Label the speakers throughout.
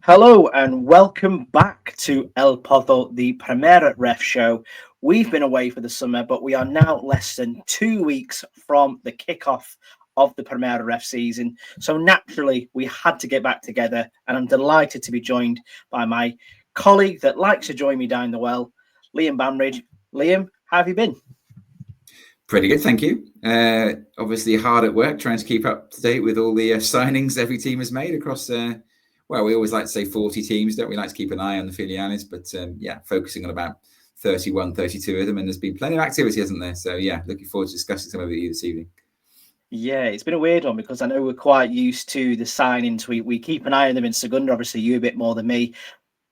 Speaker 1: Hello and welcome back to El Pozo, the Primera RFEF show. We've been away for the summer, but we are now less than 2 weeks from the kickoff of the Primera RFEF season. So naturally, we had to get back together, and I'm delighted to be joined by my colleague that likes to join me down the well, Liam Bamridge. Liam, how have you been?
Speaker 2: Pretty good, thank you. Obviously hard at work trying to keep up to date with all the signings every team has made across, well, we always like to say 40 teams, don't we? Like to keep an eye on the filiales, but focusing on about 31, 32 of them, and there's been plenty of activity, hasn't there? So yeah, looking forward to discussing some of it this evening.
Speaker 1: Yeah, it's been a weird one because I know we're quite used to the signings. We keep an eye on them in Segunda, obviously you a bit more than me.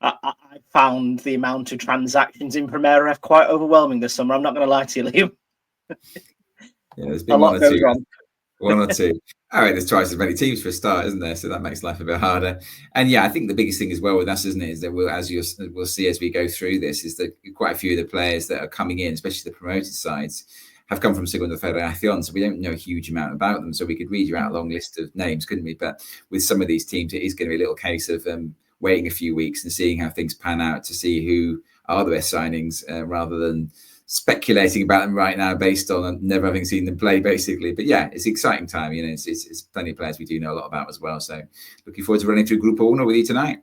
Speaker 1: I found the amount of transactions in Primera RFEF quite overwhelming this summer. I'm not going to lie to you, Liam.
Speaker 2: Yeah, there's been one or two. All right, there's twice as many teams for a start, isn't there? So that makes life a bit harder. And yeah, I think the biggest thing as well with us, isn't it, is that we'll see as we go through this, is that quite a few of the players that are coming in, especially the promoted sides, have come from Segunda Federación, so we don't know a huge amount about them. So we could read you out a long list of names, couldn't we? But with some of these teams, it is going to be a little case of waiting a few weeks and seeing how things pan out to see who are the best signings, rather than speculating about them right now based on never having seen them play, basically. But yeah, it's an exciting time. You know, it's plenty of players we do know a lot about as well. So looking forward to running through Grupo Uno with you tonight.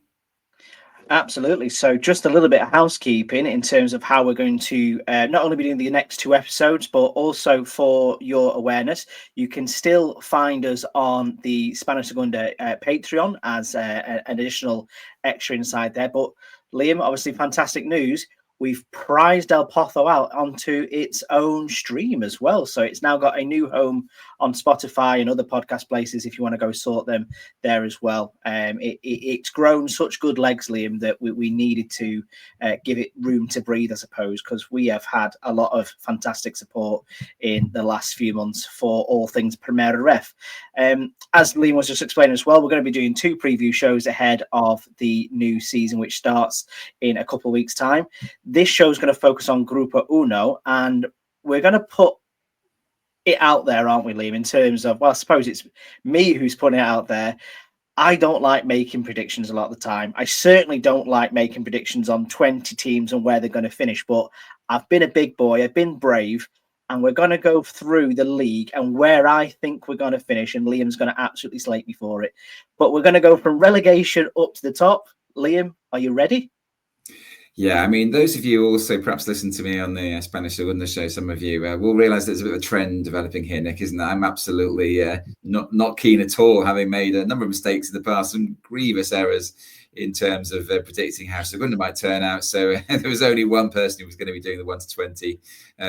Speaker 1: Absolutely. So just a little bit of housekeeping in terms of how we're going to not only be doing the next two episodes, but also for your awareness, you can still find us on the Spanish Segunda Patreon as an additional extra inside there. But Liam, obviously fantastic news. We've prized El Pozo out onto its own stream as well. So it's now got a new home on Spotify and other podcast places if you want to go sort them there as well. It's grown such good legs, Liam, that we needed to give it room to breathe, I suppose, because we have had a lot of fantastic support in the last few months for all things Primera RFEF. As Liam was just explaining as well, we're going to be doing 2 preview shows ahead of the new season, which starts in a couple of weeks' time. This show is going to focus on Grupo Uno, and we're going to put it out there, aren't we, Liam, in terms of, well, I suppose it's me who's putting it out there. I don't like making predictions a lot of the time. I certainly don't like making predictions on 20 teams and where they're going to finish, but I've been a big boy, I've been brave, and we're going to go through the league and where I think we're going to finish, and Liam's going to absolutely slate me for it. But we're going to go from relegation up to the top. Liam, are you ready?
Speaker 2: Yeah, I mean, those of you who also perhaps listen to me on the Spanish Segunda show, some of you will realise there's a bit of a trend developing here, Nick, isn't there? I'm absolutely not keen at all, having made a number of mistakes in the past, some grievous errors in terms of predicting how Segunda might turn out. So there was only one person who was going to be doing the 1 to 20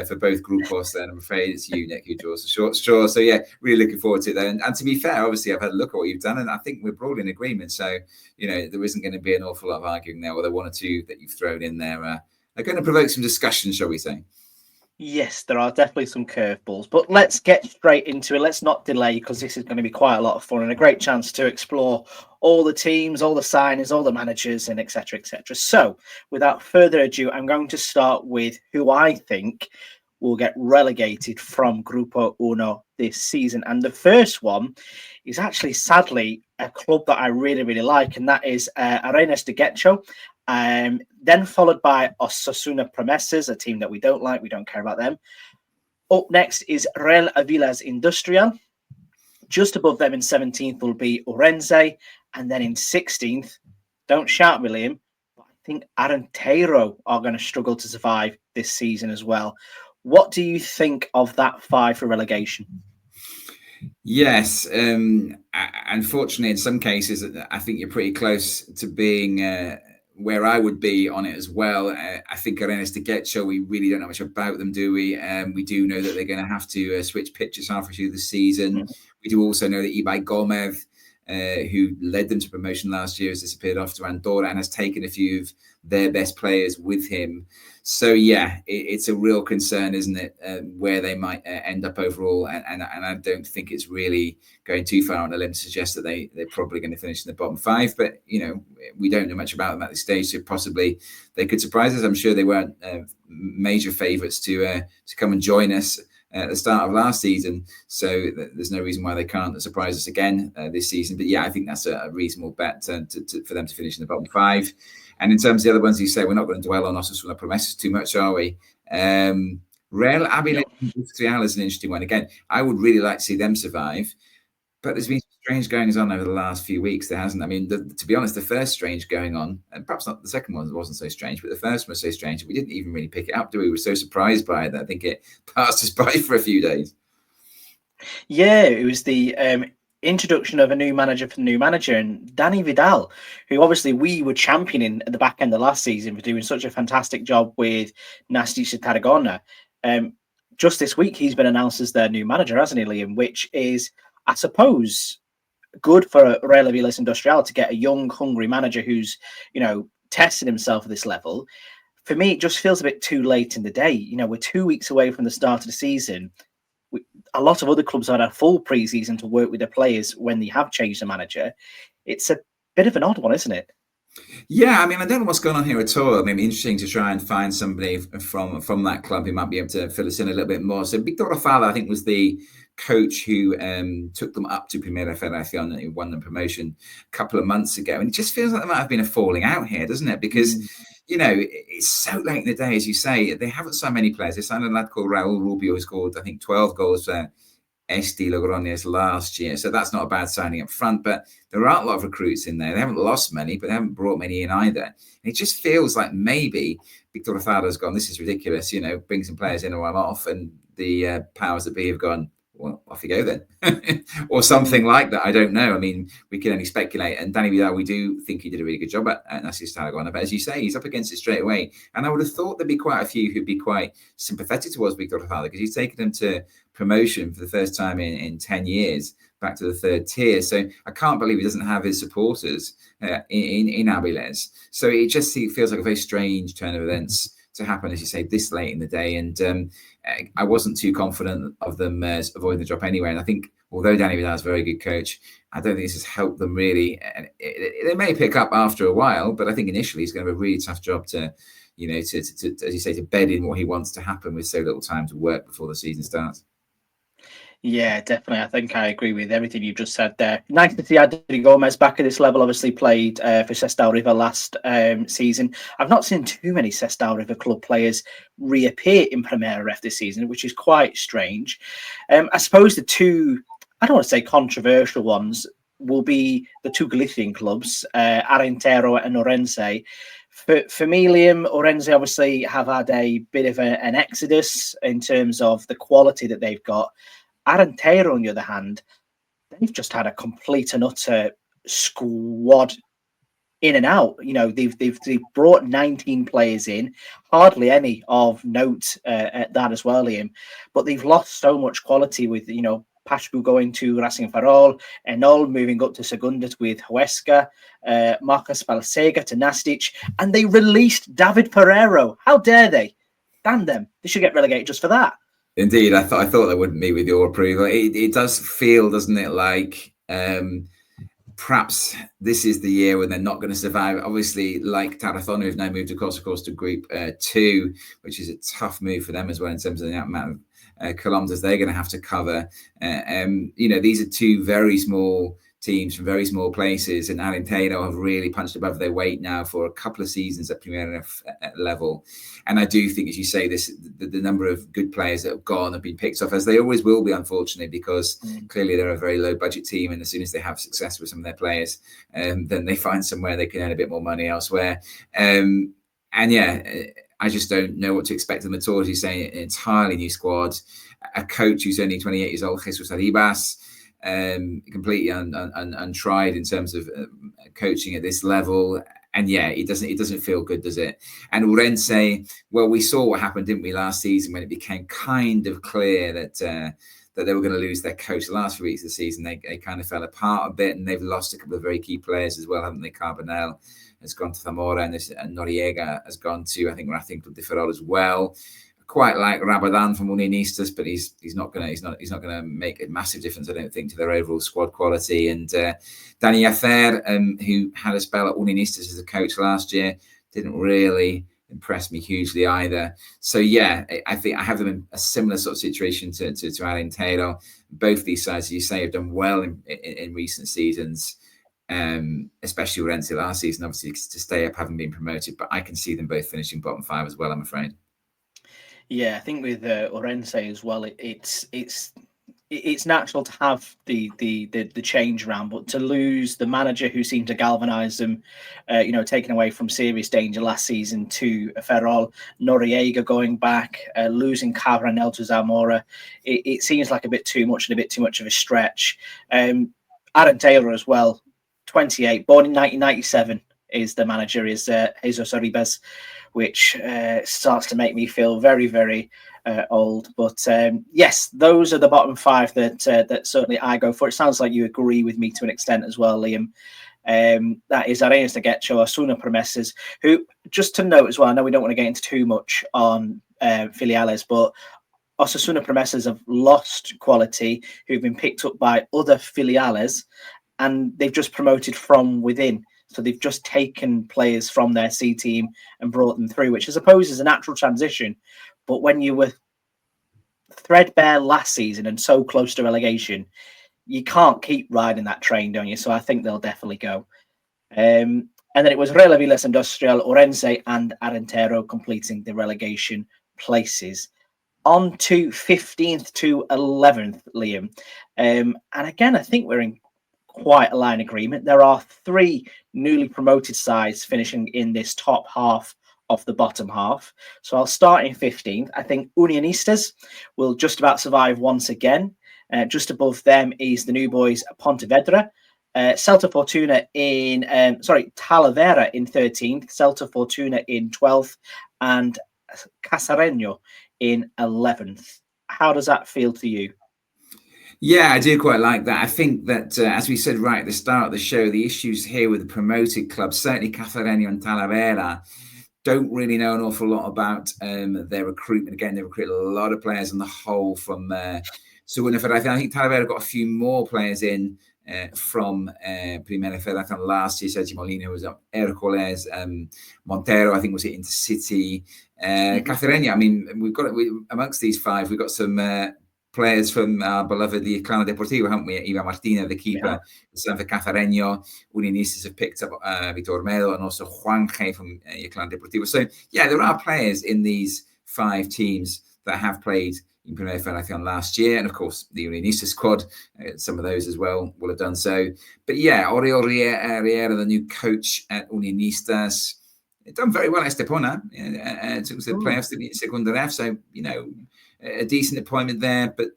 Speaker 2: for both Grupos, and I'm afraid it's you, Nick, who draws the short straw. So yeah, really looking forward to it. And to be fair, obviously I've had a look at what you've done, and I think we're broadly in agreement. So, you know, there isn't going to be an awful lot of arguing there, although 1 or 2 that you've thrown in there are going to provoke some discussion, shall we say.
Speaker 1: Yes, there are definitely some curveballs, but let's get straight into it. Let's not delay, because this is going to be quite a lot of fun and a great chance to explore all the teams, all the signings, all the managers, and etc., etc. So without further ado, I'm going to start with who I think will get relegated from Grupo Uno this season. And the first one is actually, sadly, a club that I really, really like, and that is Arenas de Getxo. Then followed by Osasuna Promesas, a team that we don't like. We don't care about them. Up next is Real Avilas Industrial. Just above them in 17th will be Orense. And then in 16th, don't shout, William, but I think Arenteiro are going to struggle to survive this season as well. What do you think of that 5 for relegation?
Speaker 2: Yes, unfortunately, in some cases, I think you're pretty close to being where I would be on it as well. I think Arenas de Getxo, we really don't know much about them, do we? We do know that they're going to have to switch pitches halfway through the season. Mm-hmm. We do also know that Ibai Gomez, who led them to promotion last year, has disappeared off to Andorra and has taken a few of their best players with him. So yeah, it's a real concern, isn't it, where they might end up overall? And I don't think it's really going too far on a limb to suggest that they're probably going to finish in the bottom 5. But you know, we don't know much about them at this stage, so possibly they could surprise us. I'm sure they weren't major favourites to come and join us at the start of last season. So there's no reason why they can't surprise us again this season. But yeah, I think that's a reasonable bet for them to finish in the bottom 5. And in terms of the other ones you say, we're not going to dwell on Osasuna Promesas too much, are we? Real Avilés Industrial is an interesting one. Again, I would really like to see them survive. But there's been strange goings on over the last few weeks. There hasn't. I mean, to be honest, the first strange going on, and perhaps not the second one wasn't so strange, but the first one was so strange we didn't even really pick it up, do we? We were so surprised by it that I think it passed us by for a few days.
Speaker 1: Yeah, it was the introduction of a new manager for the new manager, and Danny Vidal, who obviously we were championing at the back end of last season for doing such a fantastic job with Nastic Tarragona. Just this week, he's been announced as their new manager, hasn't he, Liam? Which is, I suppose, good for Real Avilés Industrial to get a young, hungry manager who's, tested himself at this level. For me, it just feels a bit too late in the day. We're 2 weeks away from the start of the season. A lot of other clubs have had a full pre-season to work with their players when they have changed the manager. It's a bit of an odd one, isn't it?
Speaker 2: Yeah, I mean, I don't know what's going on here at all. I mean, interesting to try and find somebody from that club who might be able to fill us in a little bit more. So Victor Rafala, I think, was the coach who took them up to Primera Federación and won the promotion a couple of months ago. And it just feels like there might have been a falling out here, doesn't it? Because, it's so late in the day, as you say. They haven't signed many players. They signed a lad called Raul Rubio, who scored, I think, 12 goals for Esti Logroñés last year. So that's not a bad signing up front. But there aren't a lot of recruits in there. They haven't lost many, but they haven't brought many in either. And it just feels like maybe Victor Rafala's gone, this is ridiculous, bring some players in or I'm off. And the powers that be have gone, well, off you go then. Or something like that. I don't know. I mean, we can only speculate. And Danny Vidal, we do think he did a really good job at Nastic Tarragona. But as you say, he's up against it straight away. And I would have thought there'd be quite a few who'd be quite sympathetic towards Victor Rafala because he's taken them to promotion for the first time in 10 years back to the third tier. So I can't believe he doesn't have his supporters in Avilés. So it just feels like a very strange turn of events to happen, as you say, this late in the day. And I wasn't too confident of them avoiding the drop anyway. And I think, although Danny Vidal is a very good coach, I don't think this has helped them really. And they may pick up after a while, but I think initially he's going to have a really tough job to, as you say, to bed in what he wants to happen with so little time to work before the season starts.
Speaker 1: Yeah, definitely. I think I agree with everything you've just said there. Nice to see Adri Gomez back at this level. Obviously played for Sestao River last season. I've not seen too many Sestao River club players reappear in Primera RF this season, which is quite strange. I suppose the two, I don't want to say controversial ones, will be the two Galician clubs, Arenteiro and Orense. For me, Liam, Orense obviously have had a bit of an exodus in terms of the quality that they've got. Arenteiro, on the other hand, they've just had a complete and utter squad in and out. They've brought 19 players in, hardly any of note at that as well, Liam. But they've lost so much quality with, Pashbu going to Racing Ferrol, Enol moving up to Segundas with Huesca, Marcos Balsega to Nastic, and they released David Pereiro. How dare they? Damn them. They should get relegated just for that.
Speaker 2: Indeed, I thought that wouldn't be with your approval. It does feel, doesn't it, like perhaps this is the year when they're not going to survive. Obviously, like Tarazona, who've now moved across, of course, to Group 2, which is a tough move for them as well in terms of the amount of kilometers they're going to have to cover. These are two very small teams from very small places, and Arenteiro have really punched above their weight now for a couple of seasons at Primera level. And I do think, as you say, the number of good players that have gone have been picked off, as they always will be, unfortunately, because clearly they're a very low budget team, and as soon as they have success with some of their players, then they find somewhere they can earn a bit more money elsewhere. I just don't know what to expect of them at all. As you say, an entirely new squad, a coach who's only 28 years old, Jesus Arribas, completely untried in terms of coaching at this level. And it doesn't feel good, does it? And Orense, well, we saw what happened, didn't we, last season when it became kind of clear that they were going to lose their coach. The last few weeks of the season, they kind of fell apart a bit, and they've lost a couple of very key players as well, haven't they? Carbonell has gone to Zamora, and Noriega has gone to, I think, Racing Club de Ferrol as well. Quite like Rabadan from Unionistas, but he's not going to make a massive difference, I don't think, to their overall squad quality. And Danny Afer, who had a spell at Unionistas as a coach last year, didn't really impressed me hugely either. So yeah, I think I have them in a similar sort of situation to Alentejo. Both these sides, as you say, have done well in recent seasons, especially Orense last season, obviously to stay up, having been promoted. But I can see them both finishing bottom 5 as well, I'm afraid.
Speaker 1: Yeah, I think with Orense as well, it's natural to have the change around, but to lose the manager who seemed to galvanise them, taken away from serious danger last season to Ferrol, Noriega going back, losing Cabranel to Zamora, it seems like a bit too much and a bit too much of a stretch. Aaron Taylor as well, 28, born in 1997, is the manager, is Jesus Arribas, which starts to make me feel very, very old. But yes, those are the bottom 5 that certainly I go for. It sounds like you agree with me to an extent as well, Liam. That is Arenas de Getxo, Osasuna Promesas, who, just to note as well, I know we don't want to get into too much on filiales, but Osasuna Promesas have lost quality, who've been picked up by other filiales, and they've just promoted from within. So they've just taken players from their C team and brought them through, which I suppose is a natural transition. But when you were threadbare last season and so close to relegation, you can't keep riding that train, don't you? So I think they'll definitely go. And then it was Real Industrial, Orense and Arentejo completing the relegation places. On to 15th to 11th, Liam. And again, I think we're in quite a line agreement. There are 3 newly promoted sides finishing in this top half of the bottom half. So I'll start in 15th. I think Unionistas will just about survive once again. Just above them is the new boys Pontevedra. Celta Fortuna in Talavera in 13th, Celta Fortuna in 12th, and Casareño in 11th. How does that feel to you?
Speaker 2: Yeah, I do quite like that. I think that, as we said right at the start of the show, the issues here with the promoted clubs, certainly Casareño and Talavera, don't really know an awful lot about their recruitment. Again, they recruit a lot of players on the whole from Segunda Federación. I think Talavera got a few more players in from Primera Federación last year. Sergio Molina was up, Hércules, Montero, I think, was at Intercity. Casareño, I mean, amongst these 5, we've got some players from our beloved the Clan Deportivo, haven't we? Ivan Martina, the keeper, for Casareño. Unionistas have picked up Vitor Melo and also Juanje from Clan Deportivo. So, yeah, there are players in these 5 teams that have played in Primera Federación last year. And, of course, the Unionistas squad, some of those as well will have done so. But, yeah, Oriol Riera, the new coach at Unionistas, done very well at Estepona. Took the playoffs in Segunda Ref. So, a decent appointment there, but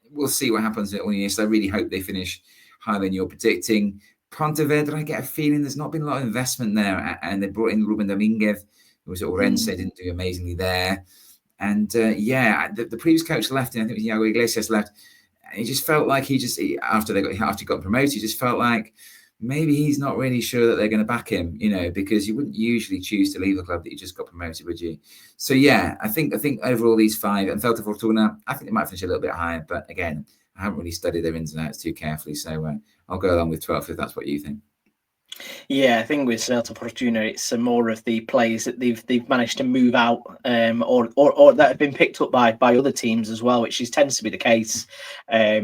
Speaker 2: we'll see what happens at Unionistas. I really hope they finish higher than you're predicting. Pontevedra, I get a feeling there's not been a lot of investment there, and they brought in Ruben Dominguez, who was at Orense, didn't do amazingly there. And the previous coach left, and I think it was Iago Iglesias left. And he just felt like after he got promoted, he just felt like maybe he's not really sure that they're going to back him, because you wouldn't usually choose to leave a club that you just got promoted, would you? So, yeah, I think overall these 5, and Celta Fortuna, I think they might finish a little bit higher. But, again, I haven't really studied their ins and outs too carefully. So I'll go along with 12th if that's what you think.
Speaker 1: Yeah, I think with Celta Fortuna, it's more of the players that they've managed to move out, or that have been picked up by other teams as well, which tends to be the case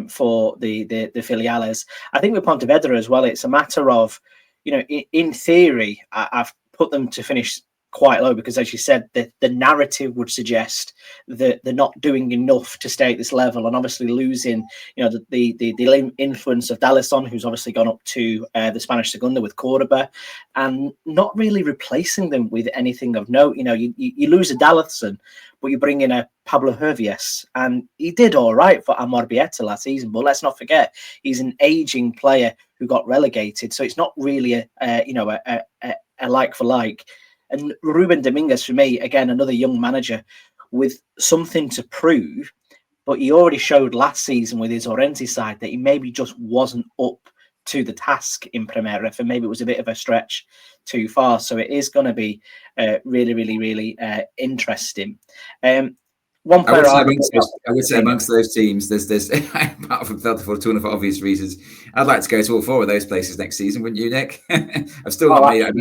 Speaker 1: for the filiales. I think with Pontevedra as well, it's a matter of, in theory, I've put them to finish quite low because, as you said, the narrative would suggest that they're not doing enough to stay at this level, and obviously losing, the influence of D'Alisson, who's obviously gone up to the Spanish Segunda with Cordoba, and not really replacing them with anything of note. You lose a D'Alisson, but you bring in a Pablo Hervias, and he did all right for Amorbieta last season. But let's not forget, he's an aging player who got relegated, so it's not really a like for like. And Ruben Dominguez, for me, again, another young manager with something to prove, but he already showed last season with his Orense side that he maybe just wasn't up to the task in Primera, and maybe it was a bit of a stretch too far. So it is going to be really, really, really interesting. one
Speaker 2: I would
Speaker 1: player
Speaker 2: say
Speaker 1: I'd
Speaker 2: amongst those teams, there's apart from Delta Fortuna for obvious reasons, I'd like to go to all four of those places next season, wouldn't you, Nick? I've still not made it. I've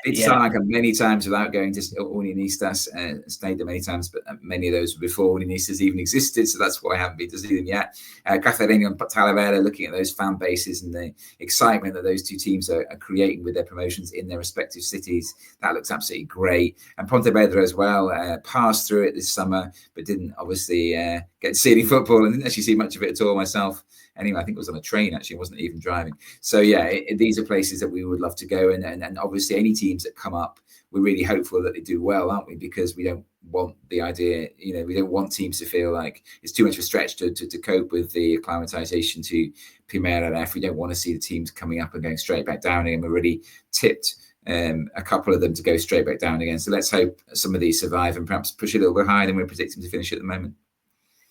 Speaker 2: been to Salamanca many times without going to Unionistas, stayed there many times, but many of those were before Unionistas even existed, so that's why I haven't been to see them yet. Cacereño and Talavera, looking at those fan bases and the excitement that those two teams are creating with their promotions in their respective cities, that looks absolutely great. And Pontevedra as well, passed through it this summer, but didn't obviously get to see any football and didn't actually see much of it at all myself. Anyway, I think it was on a train, actually. It wasn't even driving. So, yeah, these are places that we would love to go. And obviously any teams that come up, we're really hopeful that they do well, aren't we? Because we don't want the idea, we don't want teams to feel like it's too much of a stretch to cope with the acclimatization to Primera RFEF. We don't want to see the teams coming up and going straight back down again. We're really tipped a couple of them to go straight back down again. So let's hope some of these survive and perhaps push a little bit higher than we're predicting to finish at the moment.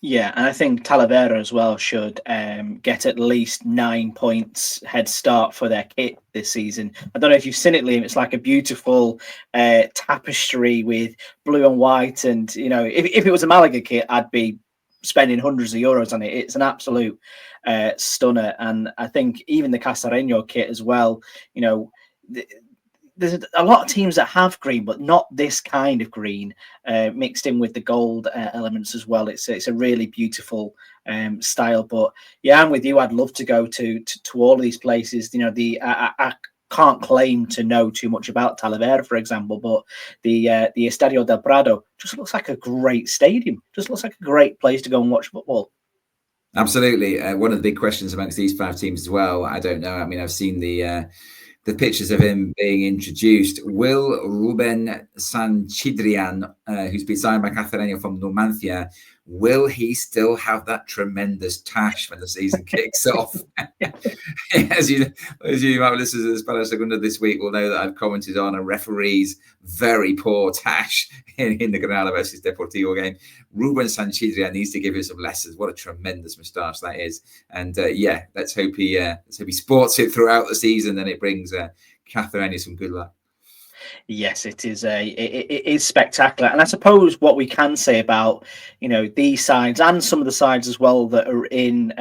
Speaker 1: Yeah, and I think Talavera as well should get at least 9 points head start for their kit this season. I don't know if you've seen it, Liam. It's like a beautiful tapestry with blue and white. And, if it was a Malaga kit, I'd be spending hundreds of euros on it. It's an absolute stunner. And I think even the Cacereño kit as well, there's a lot of teams that have green, but not this kind of green mixed in with the gold elements as well. It's a really beautiful style. But yeah, I'm with you. I'd love to go to all of these places. I can't claim to know too much about Talavera, for example, but the Estadio del Prado just looks like a great stadium. Just looks like a great place to go and watch football.
Speaker 2: Absolutely. One of the big questions amongst these 5 teams as well, I don't know. I mean, I've seen the pictures of him being introduced. Will Ruben Sanchidrian, who's been signed by Cacereño from Numancia, will he still have that tremendous tash when the season kicks off? As you might have listened to the Spanish Segunda this week will know that I've commented on a referee's very poor tash in the Granada versus Deportivo game. Ruben Sanchidrian needs to give him some lessons. What a tremendous moustache that is. And let's hope he sports it throughout the season and it brings Cacereño some good luck.
Speaker 1: Yes, it is it is spectacular. And I suppose what we can say about, these sides and some of the sides as well that are in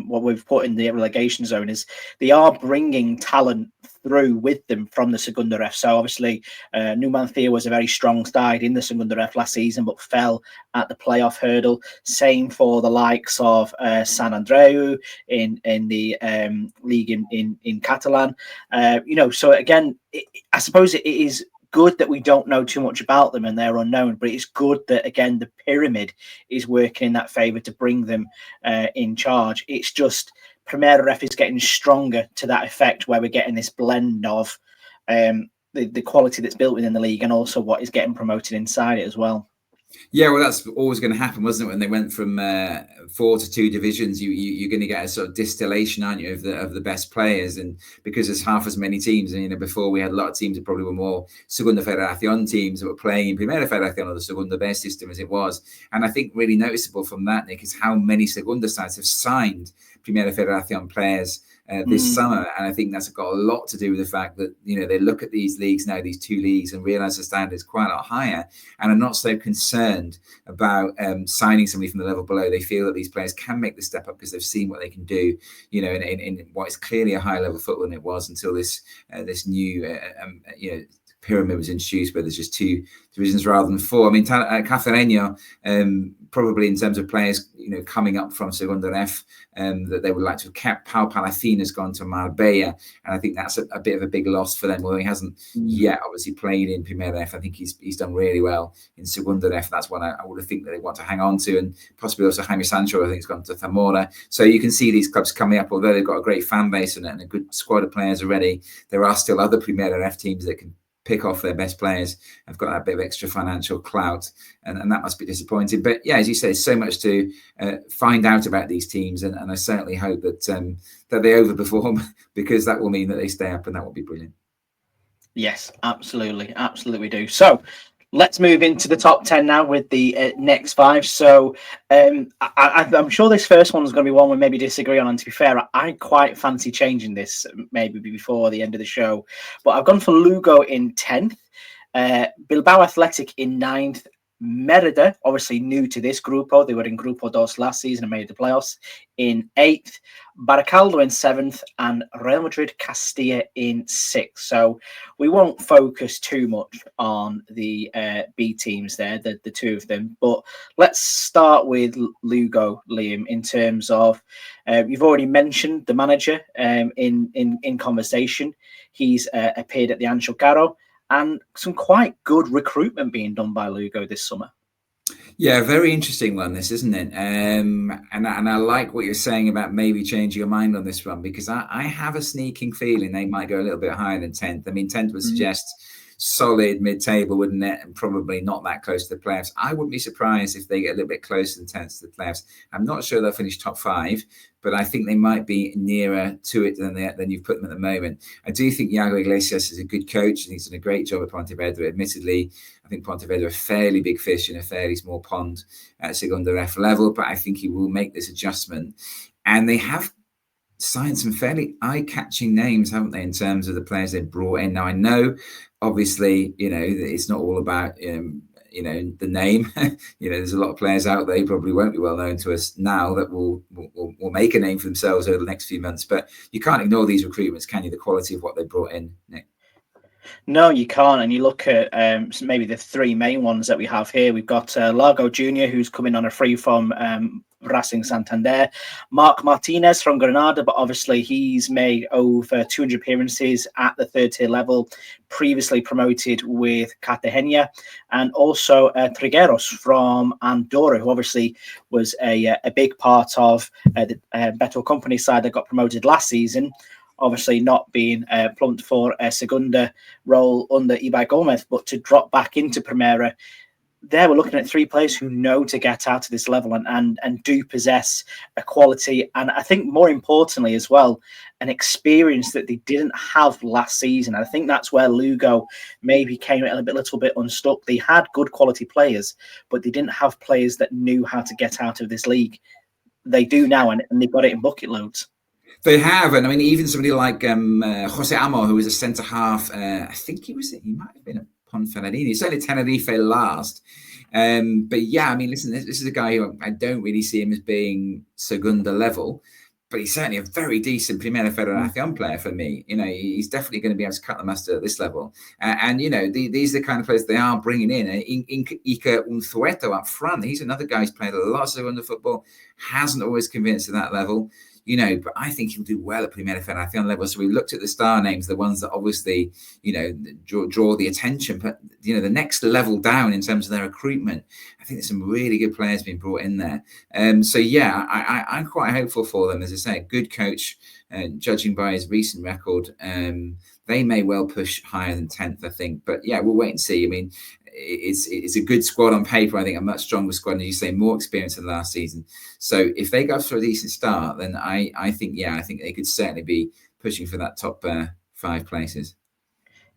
Speaker 1: what we've put in the relegation zone is they are bringing talent through with them from the Segunda Ref. So obviously Numancia was a very strong side in the Segunda Ref last season, but fell at the playoff hurdle. Same for the likes of San Andreu in the league in Catalan. So again, I suppose it is good that we don't know too much about them and they're unknown, but it's good that, again, the pyramid is working in that favour to bring them in charge. It's just Primera RF is getting stronger to that effect where we're getting this blend of the quality that's built within the league and also what is getting promoted inside it as well.
Speaker 2: Yeah, well, that's always going to happen, wasn't it? When they went from 4 to 2 divisions, you're going to get a sort of distillation, aren't you, of the best players? And because there's half as many teams, and before we had a lot of teams that probably were more Segunda Federación teams that were playing in Primera Federación or the Segunda B system as it was. And I think really noticeable from that, Nick, is how many Segunda sides have signed Primera Federación players this summer. And I think that's got a lot to do with the fact that, they look at these leagues now, these 2 leagues, and realize the standard is quite a lot higher and are not so concerned about signing somebody from the level below. They feel that these players can make the step up because they've seen what they can do, in what is clearly a higher level football than it was until this new, pyramid was introduced where there's just 2 divisions rather than 4. I mean, Cacereño, probably in terms of players, coming up from Segunda Ref, that they would like to have kept. Pau Palacín has gone to Marbella, and I think that's a bit of a big loss for them. Although he hasn't yet obviously played in Primera Ref, I think he's done really well in Segunda Ref. That's what I would have think that they want to hang on to, and possibly also Jaime Sancho, I think, has gone to Zamora. So you can see these clubs coming up. Although they've got a great fan base and a good squad of players already, there are still other Primera Ref teams that can pick off their best players. Have got that bit of extra financial clout, and that must be disappointing. But yeah, as you say, so much to find out about these teams, and I certainly hope that that they overperform because that will mean that they stay up, and that will be brilliant.
Speaker 1: Yes, absolutely we do. So let's move into the top 10 now with the next 5. So I'm sure this first one is going to be one we maybe disagree on. And to be fair, I quite fancy changing this maybe before the end of the show. But I've gone for Lugo in 10th, Bilbao Athletic in 9th, Merida, obviously new to this Grupo. They were in Grupo Dos last season and made the playoffs in 8th. Baracaldo in 7th and Real Madrid Castilla in 6th. So we won't focus too much on the B teams there, the two of them. But let's start with Lugo, Liam, in terms of, you've already mentioned the manager in conversation. He's appeared at the Ancho Caro, and some quite good recruitment being done by Lugo this summer.
Speaker 2: Yeah, very interesting one, this, isn't it? And I like what you're saying about maybe changing your mind on this one, because I have a sneaking feeling they might go a little bit higher than 10th. I mean, 10th would suggest solid mid-table, wouldn't it? And probably not that close to the playoffs. I wouldn't be surprised if they get a little bit closer than 10th to the playoffs. I'm not sure they'll finish top 5, but I think they might be nearer to it than you've put them at the moment. I do think Iago Iglesias is a good coach, and he's done a great job at Pontevedra. Admittedly, I think Pontevedra are a fairly big fish in a fairly small pond at Segunda Ref level, but I think he will make this adjustment. And they have signed some fairly eye-catching names, haven't they, in terms of the players they've brought in. Now, I know, obviously, it's not all about, the name. There's a lot of players out there who probably won't be well known to us now that will make a name for themselves over the next few months. But you can't ignore these recruitments, can you? The quality of what they brought in, Nick.
Speaker 1: No, you can't. And you look at maybe the 3 main ones that we have here. We've got Largo Jr., who's coming on a free from Racing Santander. Mark Martinez from Granada, but obviously he's made over 200 appearances at the 3rd tier level, previously promoted with Cartagena. And also Trigueros from Andorra, who obviously was a big part of the Beto Company side that got promoted last season. Obviously not being plumped for a Segunda role under Ibai Gomez, but to drop back into Primera. There we're looking at 3 players who know to get out of this level and do possess a quality, and I think more importantly as well, an experience that they didn't have last season. I think that's where Lugo maybe came a little bit unstuck. They had good quality players, but they didn't have players that knew how to get out of this league. They do now, and they've got it in bucket loads.
Speaker 2: They have, and I mean, even somebody like Jose Amo, who was a centre half. I think he might have been at Ponferradina. He certainly Tenerife last. But yeah, I mean, listen, this is a guy who I don't really see him as being Segunda level, but he's certainly a very decent Primera Federación player for me. He's definitely going to be able to cut the mustard at this level. And these are the kind of players they are bringing in. Iker Unzueto up front. He's another guy who's played a lot of Segunda football, hasn't always convinced at that level. But I think he'll do well at Primera Federación level. So we looked at the star names, the ones that obviously, draw the attention. But, the next level down in terms of their recruitment, I think there's some really good players being brought in there. So, yeah, I'm quite hopeful for them. As I say, a good coach, judging by his recent record. They may well push higher than 10th, I think. But, yeah, we'll wait and see. I mean, it's a good squad on paper. I think a much stronger squad, and as you say, more experience than last season. So if they go for a decent start, then I think they could certainly be pushing for that top 5 places.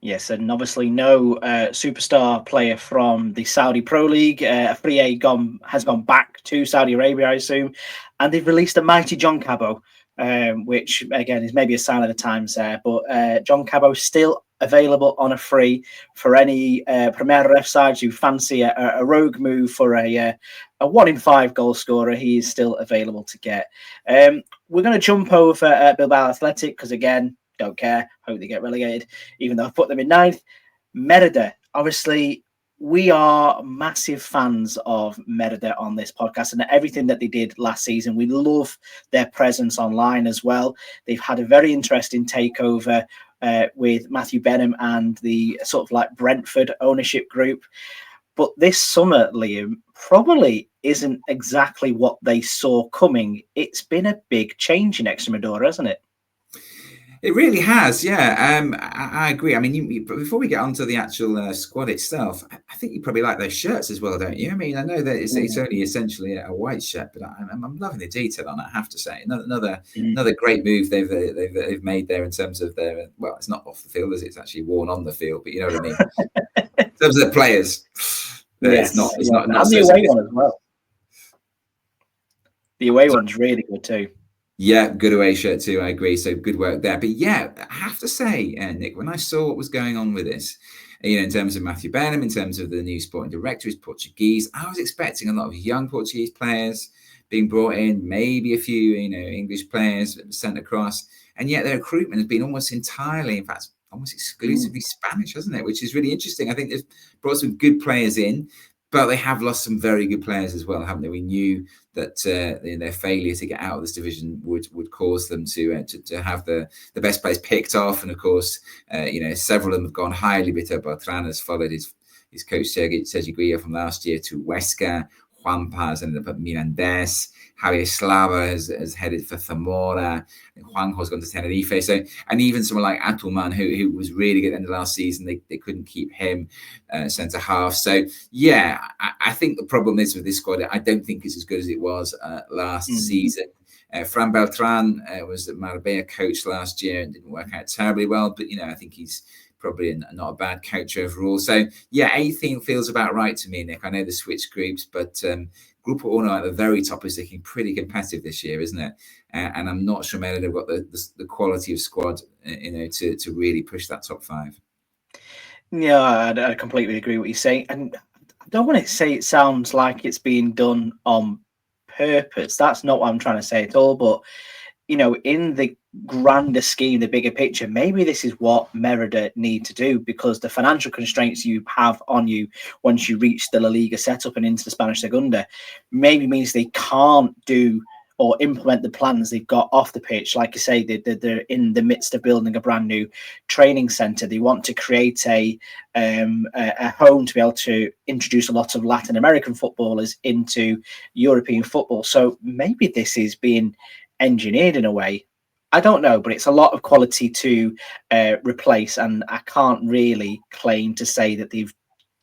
Speaker 1: Yes, and obviously no superstar player from the Saudi Pro League. Afriye has gone back to Saudi Arabia, I assume, and they've released a mighty John Cabo, which again is maybe a sign of the times there. But John Cabo still available on a free for any Primera Ref sides who fancy a rogue move for a 1 in 5 goal scorer. He is still available to get. We're going to jump over Bilbao Athletic because, again, don't care. Hope they get relegated, even though I've put them in 9th. Merida, obviously, we are massive fans of Merida on this podcast and everything that they did last season. We love their presence online as well. They've had a very interesting takeover with Matthew Benham and the sort of like Brentford ownership group. But this summer, Liam, probably isn't exactly what they saw coming. It's been a big change in Extremadura, hasn't it?
Speaker 2: It really has, yeah. I agree. I mean, before we get onto the actual squad itself, I think you probably like those shirts as well, don't you? I mean, I know that it's only essentially a white shirt, but I'm loving the detail on it, I have to say. Another great move they've made there in terms of their, well, it's not off the field, is it? It's actually worn on the field, but you know what I mean. In terms of the players,
Speaker 1: yes,
Speaker 2: it's not.
Speaker 1: And the away one as well. The away one's really good too.
Speaker 2: Yeah, good away shirt too. I agree. So good work there. But yeah, I have to say, Nick, when I saw what was going on with this, in terms of Matthew Benham, in terms of the new sporting director, is Portuguese. I was expecting a lot of young Portuguese players being brought in, maybe a few, English players sent across. And yet their recruitment has been almost entirely, in fact, almost exclusively Spanish, hasn't it? Which is really interesting. I think they've brought some good players in, but they have lost some very good players as well, haven't they? We knew that their failure to get out of this division would cause them to have the best players picked off. And of course, several of them have gone highly. Vitor Beltran has followed his coach Sergio Guia from last year to Huesca. Juan Paz ended up at Mirandés. Javier Slava has headed for Zamora. Juanjo's gone to Tenerife. So, and even someone like Atulman, who was really good at the end of last season, they couldn't keep him centre half. So, yeah, I think the problem is with this squad, I don't think it's as good as it was last season. Fran Beltran was the Marbella coach last year and didn't work out terribly well. But, I think he's probably not a bad coach overall. So, yeah, 18 feels about right to me, Nick. I know the switch groups, but Grupo at the very top is looking pretty competitive this year, isn't it? And I'm not sure Merida have got the quality of squad, to really push that top 5.
Speaker 1: Yeah, I completely agree with what you're saying. And I don't want to say it sounds like it's being done on purpose. That's not what I'm trying to say at all. But, in the grander scheme, the bigger picture, maybe this is what Merida need to do, because the financial constraints you have on you once you reach the La Liga setup and into the Spanish Segunda maybe means they can't do or implement the plans they've got off the pitch. Like you say, they're in the midst of building a brand new training centre. They want to create a home to be able to introduce a lot of Latin American footballers into European football. So maybe this is being engineered in a way. I don't know, but it's a lot of quality to replace, and I can't really claim to say that they've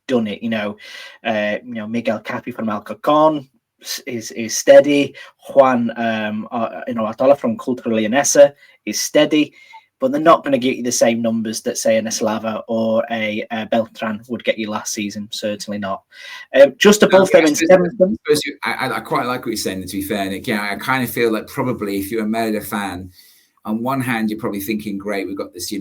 Speaker 1: done it. Miguel Capi from Alcorcón is steady. Juan Atola from Cultura Leonesa is steady, but they're not going to get you the same numbers that, say, an Eslava or a Beltran would get you last season. Certainly not. Just above them in 7th.
Speaker 2: I quite like what you're saying, to be fair, Nick. Yeah, I kind of feel like probably if you're a Merida fan, on one hand, you're probably thinking, great, we've got this,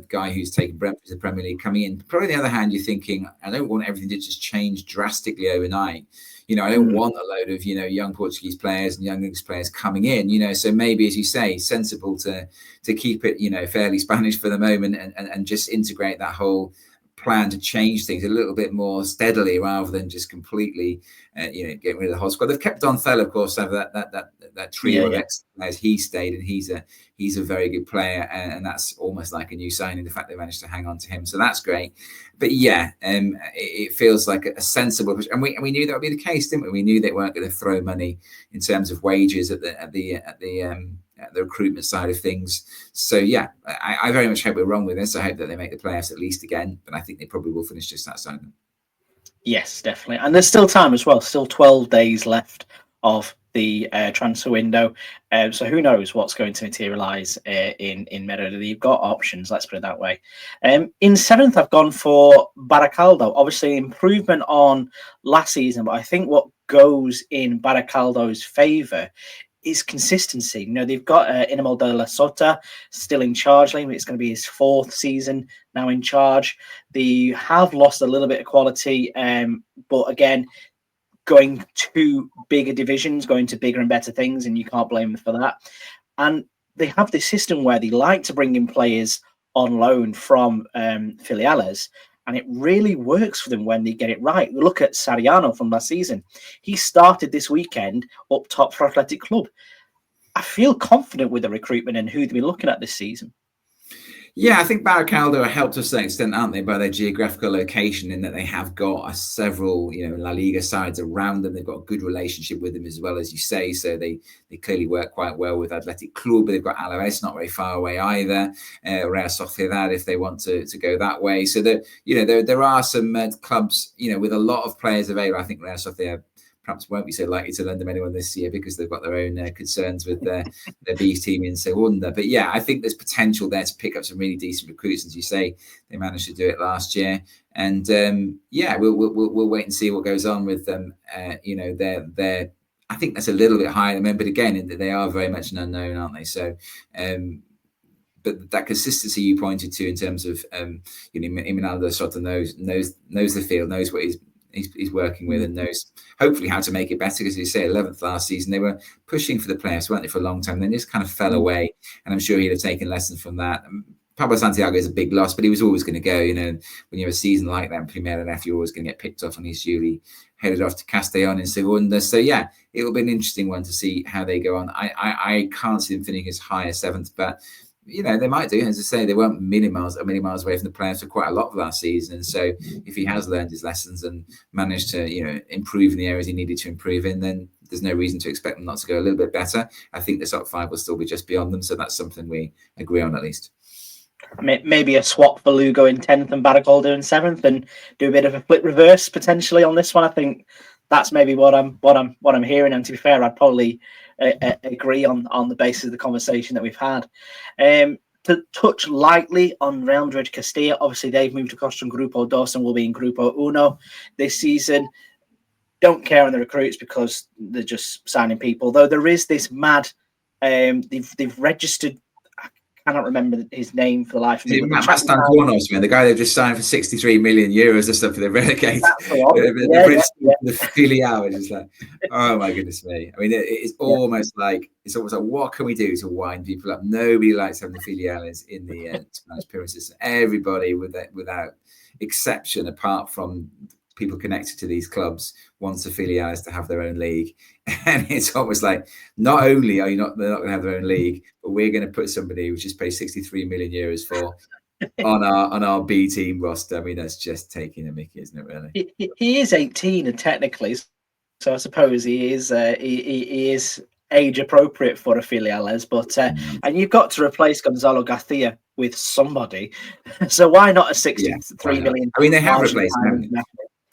Speaker 2: guy who's taken Brentford to the Premier League coming in. Probably on the other hand, you're thinking, I don't want everything to just change drastically overnight. I don't want a load of, young Portuguese players and young English players coming in, so maybe, as you say, sensible to keep it, fairly Spanish for the moment and just integrate that whole plan to change things a little bit more steadily rather than just completely, getting rid of the whole squad. They've kept Don Thel, of course, have that trio of ex-players. He stayed, and he's a very good player, and that's almost like a new signing, the fact they managed to hang on to him. So that's great. But yeah, it feels like a sensible push, and we knew that would be the case, didn't we? We knew they weren't going to throw money in terms of wages at the recruitment side of things. So yeah, I very much hope we're wrong with this. I hope that they make the playoffs at least again, but I think they probably will finish just outside them. Yes,
Speaker 1: definitely. And there's still time as well. Still 12 days left of the transfer window. So who knows what's going to materialise in Merida. You've got options, let's put it that way. In 7th, I've gone for Baracaldo. Obviously, improvement on last season, but I think what goes in Baracaldo's favour is consistency. They've got Inemol de la Sota still in charge. It's going to be his 4th season now in charge. They have lost a little bit of quality, but again, going to bigger divisions, going to bigger and better things, and you can't blame them for that. And they have this system where they like to bring in players on loan from filiales, and it really works for them when they get it right. Look at Sariano from last season. He started this weekend up top for Athletic Club. I feel confident with the recruitment and who they've been looking at this season.
Speaker 2: Yeah, I think Baracaldo are helped to a certain extent, aren't they, by their geographical location, in that they have got several, La Liga sides around them. They've got a good relationship with them as well, as you say. So they clearly work quite well with Athletic Club. They've got Alaves not very far away either. Real Sociedad, if they want to go that way. So that there are some clubs, with a lot of players available. I think Real Sociedad perhaps won't be so likely to lend them anyone this year because they've got their own concerns with their B team in Segunda. But yeah, I think there's potential there to pick up some really decent recruits. As you say, they managed to do it last year, and we'll wait and see what goes on with them. They're I think that's a little bit higher than them, but again, they are very much an unknown, aren't they? So but that consistency you pointed to in terms of Imanaldo sort of knows the field, knows what he's working with, and knows hopefully how to make it better. Because you say 11th last season, they were pushing for the playoffs, weren't they, for a long time? Then just kind of fell away, and I'm sure he'd have taken lessons from that. Pablo Santiago is a big loss, but he was always going to go. When you have a season like that in Primera RFEF, you're always going to get picked off, and he's usually headed off to Castellón in Segunda. So yeah, it will be an interesting one to see how they go on. I can't see them finishing as high as 7th, but they might do. As I say, they weren't many miles away from the playoffs for quite a lot of last season. And so if he has learned his lessons and managed to, improve in the areas he needed to improve in, then there's no reason to expect them not to go a little bit better. I think the top 5 will still be just beyond them. So that's something we agree on at least.
Speaker 1: Maybe a swap for Lugo in 10th and Baracoldo in 7th, and do a bit of a flip reverse potentially on this one. I think that's maybe what I'm hearing. And to be fair, I'd probably agree on the basis of the conversation that we've had. To touch lightly on Real Madrid Castilla, obviously they've moved across from Grupo Dos and will be in Grupo Uno this season. Don't care on the recruits because they're just signing people. Though there is this mad, they've registered. I cannot remember his name for the life of me.
Speaker 2: The guy they've just signed for 63 million euros or something. They're relegated. The filial is just like, oh my goodness me. I mean, it's almost like what can we do to wind people up? Nobody likes having the filiales in the Spanish pyramid system. Everybody, without exception, apart from people connected to these clubs, wants the filiales to have their own league. And it's almost like, not only are they're not going to have their own league, but we're going to put somebody who just pays 63 million euros for on our B team roster. I mean, that's just taking a mickey, isn't it, really?
Speaker 1: He is 18 and technically, so I suppose he is age appropriate for a filiales, but and you've got to replace Gonzalo Garcia with somebody. So why not a 63 million?
Speaker 2: I mean, they have replaced him.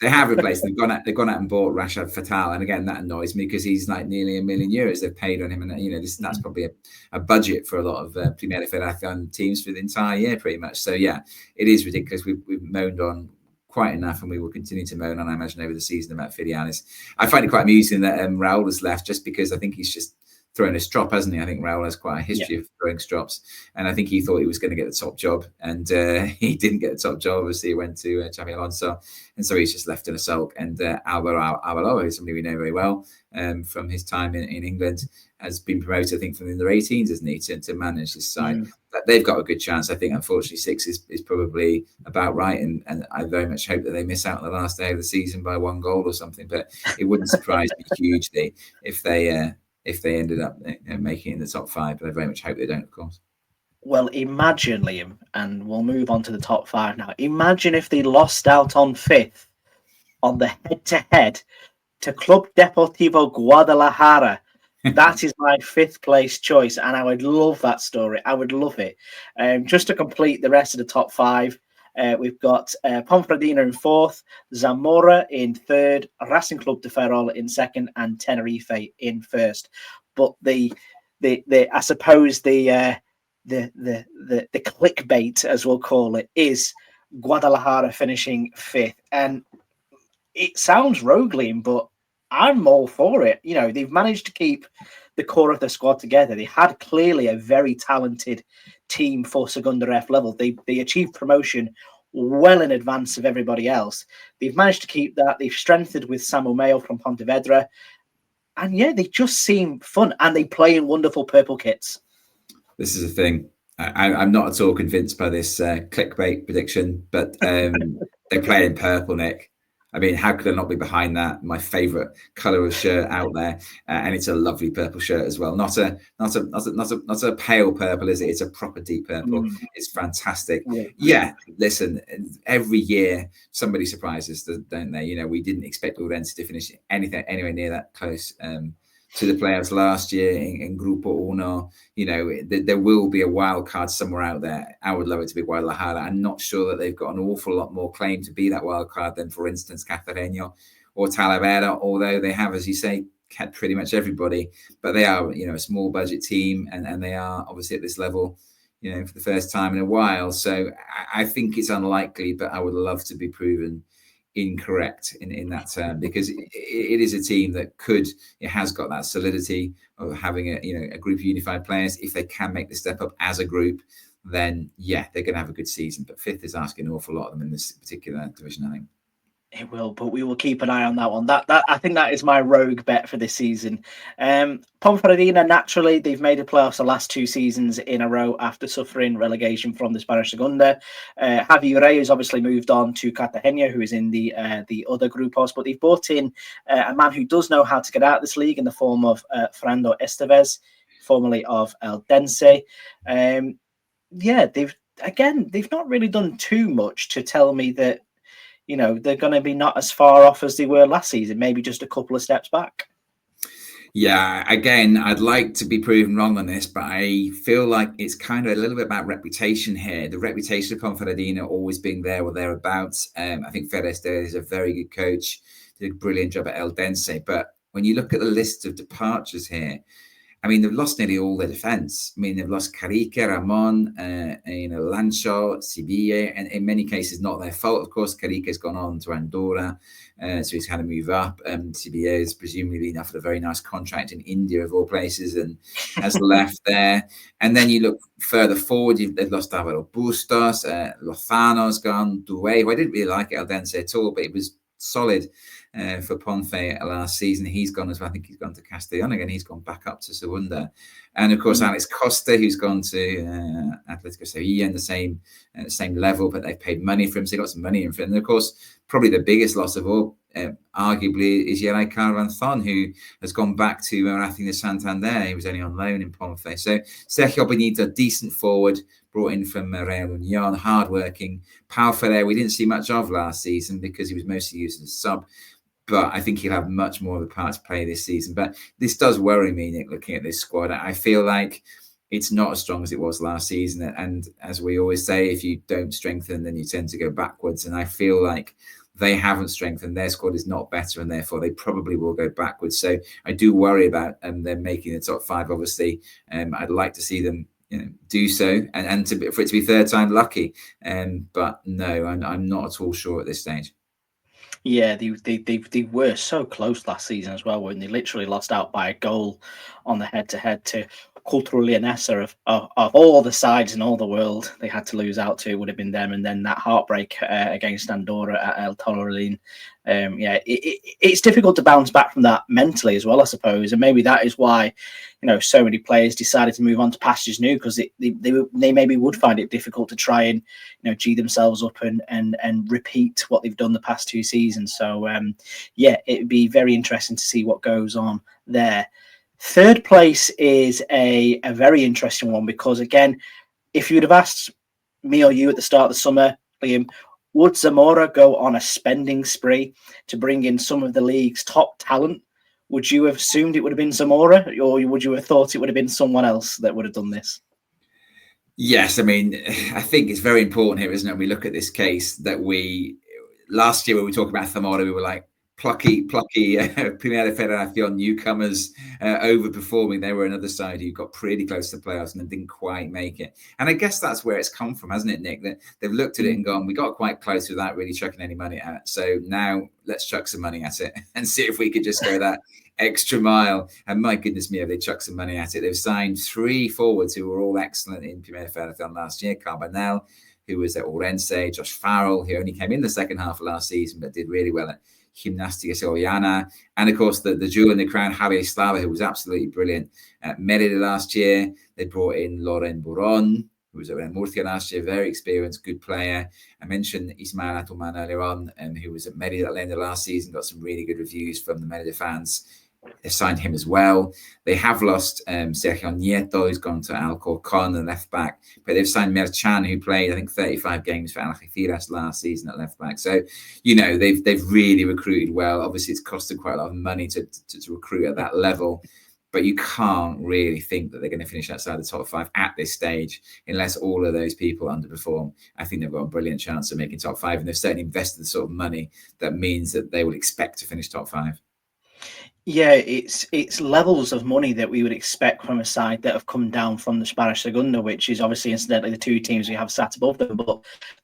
Speaker 2: They have replaced them. They've gone out and bought Rashad Fatal, and again that annoys me because he's like nearly €1 million they've paid on him, and that's probably a budget for a lot of Primera Federación teams for the entire year, pretty much. So yeah, it is ridiculous. We've moaned on quite enough, and we will continue to moan on, I imagine, over the season about Filiales. I find it quite amusing that Raul has left, just because I think he's just thrown a strop, hasn't he? I think Raul has quite a history of throwing strops, and I think he thought he was going to get the top job, and he didn't get the top job. Obviously, he went to Xabi Alonso, and so he's just left in a sulk. And Alvaro Arbeloa, who's somebody we know very well from his time in England, has been promoted, I think, from the under 18s, isn't he, to manage this side. They've got a good chance. I think, unfortunately, 6 is probably about right, and I very much hope that they miss out on the last day of the season by 1 goal or something. But it wouldn't surprise me hugely if they ended up making it in the top 5, but I very much hope they don't, of course.
Speaker 1: Well, imagine, Liam, and we'll move on to the top 5 now. Imagine if they lost out on 5th on the head-to-head to Club Deportivo Guadalajara. That is my 5th place choice, and I would love that story. I would love it. Just to complete the rest of the top 5, we've got Ponferradina in 4th, Zamora in 3rd, Racing Club de Ferrol in 2nd, and Tenerife in 1st. But I suppose the clickbait, as we'll call it, is Guadalajara finishing 5th. And it sounds roguely, but I'm all for it. They've managed to keep the core of the squad together. They had clearly a very talented team for Segunda Ref level. They achieved promotion well in advance of everybody else. They've managed to keep that. They've strengthened with Samu Mayo from Pontevedra. And yeah, they just seem fun, and they play in wonderful purple kits.
Speaker 2: This is a thing. I'm not at all convinced by this clickbait prediction, but they play in purple, Nick. I mean, how could I not be behind that? My favourite colour of shirt out there, and it's a lovely purple shirt as well. Not a pale purple, is it? It's a proper deep purple. It's fantastic. Yeah, listen, every year somebody surprises us, don't they? We didn't expect Ourense to finish anything anywhere near that close to the playoffs last year in Grupo Uno. There will be a wild card somewhere out there. I would love it to be Guadalajara. I'm not sure that they've got an awful lot more claim to be that wild card than, for instance, Cacereño or Talavera, although they have, as you say, had pretty much everybody. But they are, a small budget team, and they are obviously at this level, for the first time in a while. So I think it's unlikely, but I would love to be proven incorrect in that term, because it is a team that has got that solidity of having a group of unified players. If they can make the step up as a group, then yeah, they're going to have a good season. But 5th is asking an awful lot of them in this particular division, I think.
Speaker 1: It will, but we will keep an eye on that one. That I think that is my rogue bet for this season. Ponferradina, naturally, they've made the playoffs the last 2 seasons in a row after suffering relegation from the Spanish Segunda. Javi Reyes obviously moved on to Cartagena, who is in the other Grupos, but they've brought in a man who does know how to get out of this league in the form of Fernando Estevez, formerly of Eldense. Yeah, they've not really done too much to tell me that, you know, they're going to be not as far off as they were last season, maybe just a couple of steps back.
Speaker 2: Yeah, again, I'd like to be proven wrong on this, but I feel like it's kind of a little bit about reputation here. The reputation of Ponferradina always being there or thereabouts. I think Ferres is a very good coach, did a brilliant job at Eldense. But when you look at the list of departures here, I mean, they've lost nearly all their defence. I mean, they've lost Carica, Ramon, Lancho, Sevilla, and in many cases, not their fault. Of course, Carica's gone on to Andorra, so he's had to move up. Sevilla has presumably been offered a very nice contract in India, of all places, and has left there. And then you look further forward, they've lost Álvaro Bustos, Lozano's gone, Duey, who I didn't really like at Eldense at all, but it was solid for Ponfe last season. He's gone as well. I think he's gone to Castellón again. He's gone back up to Segunda. And of course, Alex Costa, who's gone to Atlético Sevilla in the same level, but they've paid money for him. So they got some money in for him. And of course, probably the biggest loss of all, arguably, is Yeray Carvanzon, who has gone back to Racing de Santander. He was only on loan in Ponfe. So Sergio Benito, decent forward, brought in from Real Union, hardworking. Pau Ferrer, we didn't see much of last season because he was mostly used as a sub. But I think he'll have much more of a part to play this season. But this does worry me, Nick, looking at this squad. I feel like it's not as strong as it was last season. And as we always say, if you don't strengthen, then you tend to go backwards. And I feel like they haven't strengthened. Their squad is not better, and therefore they probably will go backwards. So I do worry about them making the top 5, obviously. I'd like to see them do so and for it to be third time lucky. But no, I'm not at all sure at this stage.
Speaker 1: Yeah, they were so close last season as well, when they literally lost out by a goal on the head-to-head to Cultural Leonesa of all the sides in all the world. They had to lose out to, would have been them, and then that heartbreak against Andorra at El Torrelín. It's difficult to bounce back from that mentally as well, I suppose, and maybe that is why, so many players decided to move on to pastures new, because they maybe would find it difficult to try and G themselves up and repeat what they've done the past 2 seasons. So it'd be very interesting to see what goes on there. Third place is a very interesting one, because again, if you'd have asked me or you at the start of the summer, Liam, would Zamora go on a spending spree to bring in some of the league's top talent? Would you have assumed it would have been Zamora, or would you have thought it would have been someone else that would have done this?
Speaker 2: Yes, I mean, I think it's very important here, isn't it? We look at this case that last year when we talked about Zamora, we were like, plucky Primera Federación newcomers overperforming. They were another side who got pretty close to the playoffs and then didn't quite make it. And I guess that's where it's come from, hasn't it, Nick? That they've looked at it and gone, we got quite close without really chucking any money at it. So now let's chuck some money at it and see if we could just go that extra mile. And my goodness me, have they chucked some money at it. They've signed 3 forwards who were all excellent in Primera Federación last year. Carbonell, who was at Orense, Josh Farrell, who only came in the second half of last season but did really well at Gimnástica Soriana, and of course the jewel in the crown, Javier Slava, who was absolutely brilliant at Merida last year. They brought in Loren Buron, who was at Murcia last year, very experienced, good player. I mentioned Ismael Atuman earlier on, who was at Merida at the end of last season, got some really good reviews from the Merida fans. They signed him as well. They have lost Sergio Nieto, who's gone to Alcorcon, the left back, but they've signed Merchan, who played, I think, 35 games for Algeciras last season at left back. So, they've really recruited well. Obviously, it's costed quite a lot of money to recruit at that level, but you can't really think that they're going to finish outside the top 5 at this stage unless all of those people underperform. I think they've got a brilliant chance of making top 5, and they've certainly invested the sort of money that means that they will expect to finish top 5.
Speaker 1: Yeah, it's levels of money that we would expect from a side that have come down from the Spanish Segunda, which is obviously, incidentally, the 2 teams we have sat above them, but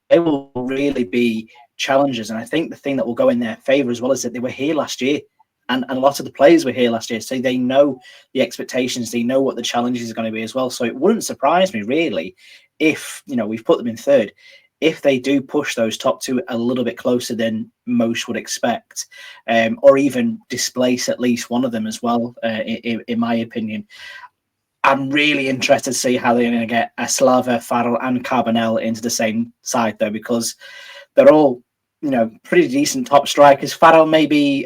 Speaker 1: they will really be challengers. And I think the thing that will go in their favour as well is that they were here last year And a lot of the players were here last year, so they know the expectations, they know what the challenges are going to be as well. So it wouldn't surprise me really if, we've put them in third, if they do push those top two a little bit closer than most would expect, or even displace at least one of them as well, in my opinion. I'm really interested to see how they're going to get Slava, Farrell, and Carbonell into the same side, though, because they're all, pretty decent top strikers. Farrell maybe,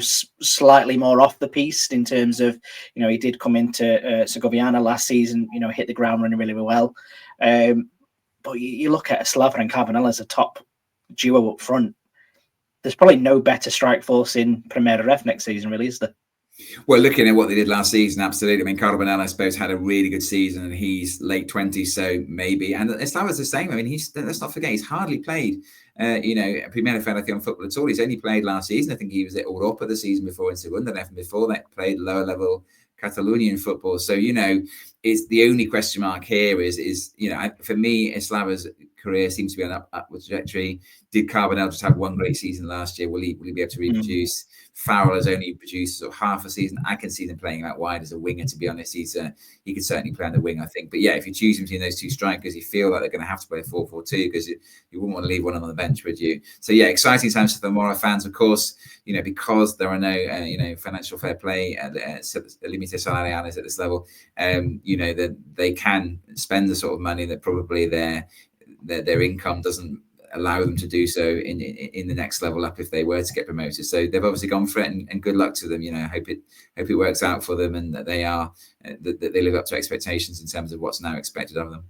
Speaker 1: slightly more off the piece in terms of, he did come into Segoviana last season, hit the ground running really well. But you look at Slava and Carbonell as a top duo up front. There's probably no better strike force in Primera RFEF next season, really, is there?
Speaker 2: Well, looking at what they did last season, absolutely. I mean, Carbonell, I suppose, had a really good season, and he's late 20s, so maybe. And Slava's the same. I mean, let's not forget, he's hardly played, Primera Federación football at all. He's only played last season. I think he was at Europa the season before in Segunda, and before that played lower level Catalonian football. So, it's the only question mark here is for me, Slava's career seems to be on an upward trajectory. Did Carbonell just have one great season last year? Will he be able to reproduce? Farrell has only produced sort of half a season. I can see them playing out wide as a winger, to be honest. He could certainly play on the wing, I think. But yeah, if you choose between those two strikers, you feel like they're going to have to play 4-4-2 because you wouldn't want to leave one on the bench, would you? So yeah, exciting times for the Mora fans, of course, because there are no, financial fair play, límite salariales at this level, that they can spend the sort of money that probably their income doesn't allow them to do so in the next level up if they were to get promoted. So they've obviously gone for it, and good luck to them. Hope it works out for them, and that they live up to expectations in terms of what's now expected of them.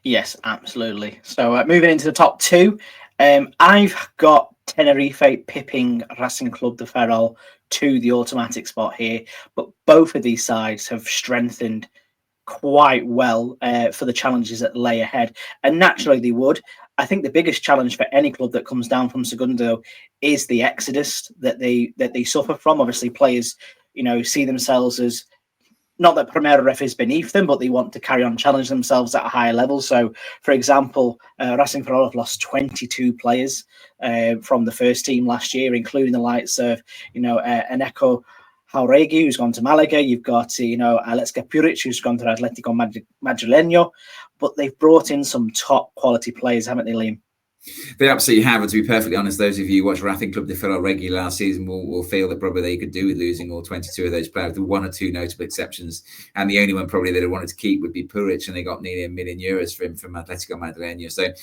Speaker 1: Yes, absolutely. So moving into the top two, I've got Tenerife pipping Racing Club de Ferrol to the automatic spot here, but both of these sides have strengthened quite well for the challenges that lay ahead, and naturally they would. I think the biggest challenge for any club that comes down from Segundo is the exodus that they suffer from. Obviously, players, see themselves as, not that Primera RFEF is beneath them, but they want to carry on challenge themselves at a higher level. So, for example, Racing Ferrol have lost 22 players from the first team last year, including the likes of, Eneko Jauregui, who's gone to Malaga. You've got, Alexa Puric, who's gone to Atlético Madrileño. But they've brought in some top quality players, haven't they, Liam?
Speaker 2: They absolutely have. And to be perfectly honest, those of you who watched Racing Club de Ferrol regularly last season will feel that probably they could do with losing all 22 of those players. There were one or two notable exceptions. And the only one probably they'd wanted to keep would be Puric, and they got nearly €1 million for him from Atlético Madrileño. So,